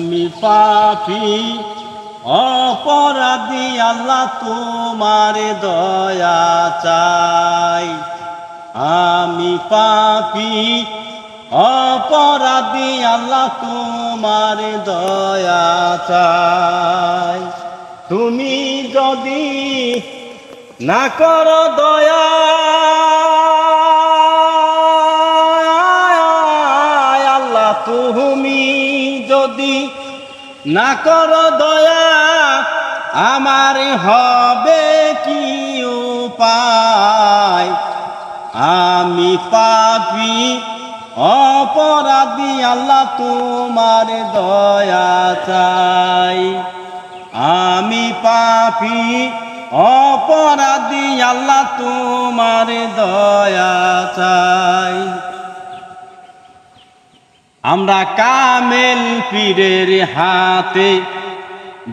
আমি পাপী অপরাধী, আল্লাহ তোমার দয়া চাই। আমি পাপী অপরাধী, আল্লাহ তোমার দয়া চাই। তুমি যদি না করো দয়া, আল্লাহ তুমি যদি না করো দয়া, আমার হবে কি উপায়? আমি পাপী অপরাধী, আল্লাহ তোমার দয়া চাই। আমি পাপী অপরাধী, আল্লাহ তোমার দয়া চাই। আমরা কামেল পীরের হাতে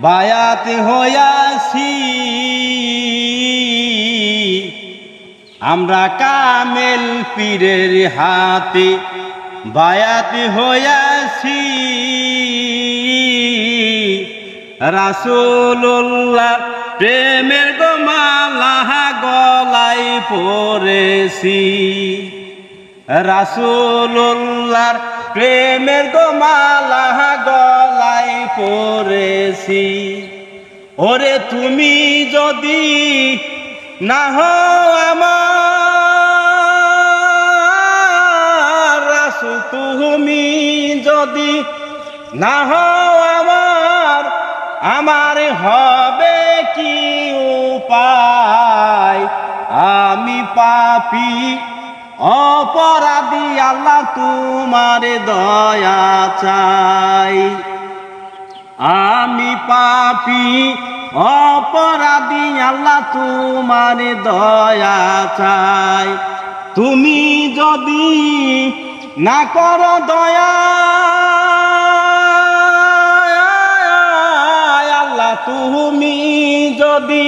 বায়াত হইয়াছি, আমরা কামেল পীরের হাতে বায়াত হইয়াছি। রাসূলুল্লাহ প্রেমের মালা গলায় পরেছি, রাসূলুল্লাহর প্রেমের মালা গলায় পরেছি। ওরে তুমি যদি না হও আমার রাসূল, তুমি যদি না হও আমার হবে কি উপায়? আমি পাপী অপরাধী, আল্লাহ তোমার দয়া চাই। আমি পাপী অপরাধী, আল্লাহ তোমার দয়া চাই। তুমি যদি না করো দয়া, আল্লাহ তুমি যদি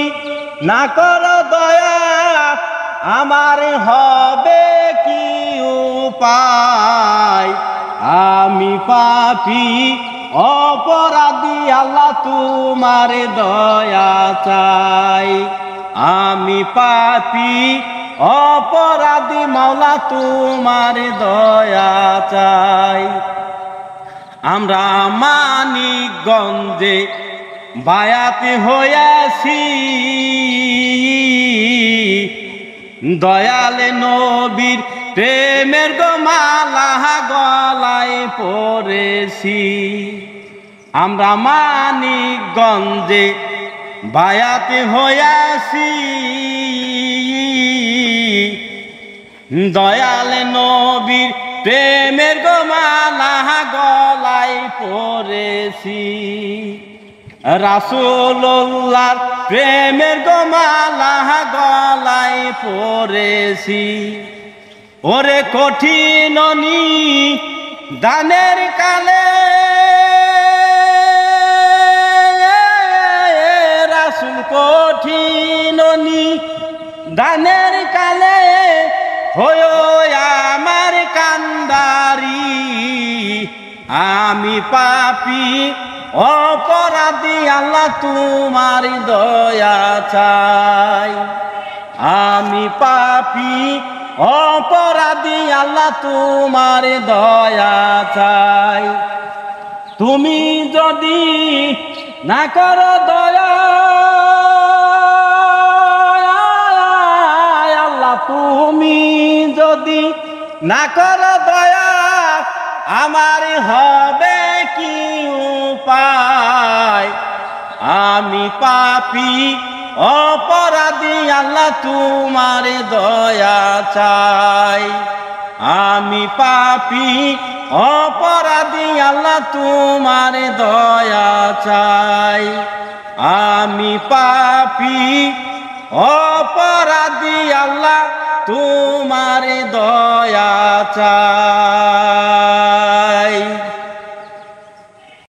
না করো দয়া, আমার হবে কি উপায়? আমি পাপী অপরাধী, আল্লাহ তোমার দয়া চাই। আমি পাপী অপরাধী, মাওলা তোমার দয়া চাই। আমরা মানিকগঞ্জে বায়াত হইয়াছি, দয়াল নবীর প্রেমের মালা গলায় পরেছি। আমরা মানিকগঞ্জে বায়াত হইয়াছি, দয়াল নবীর প্রেমের মালা গলায় পরেছি। রাসূলুল্লাহর প্রেমের মালা গলায় পরেছি। ওরে কঠিন দানের কালে রাসূল, কঠিন দানের কালে হয়ো আমার কান্দারি। আমি পাপী অপরাধী, আল্লাহ তোমার দয়া চাই। আমি পাপী অপরাধী, আল্লাহ তোমার দয়া চাই। তুমি যদি না করো দয়া, আল্লাহ তুমি যদি না করো দয়া, আমার হবে কি উপায়? আমি পাপী অপরাধী, আল্লাহ তোমার দয়া চাই। আমি পাপী অপরাধী, আল্লাহ তোমার দয়া চাই। আমি পাপী অপরাধী, আল্লাহ তোমার দয়া চাই।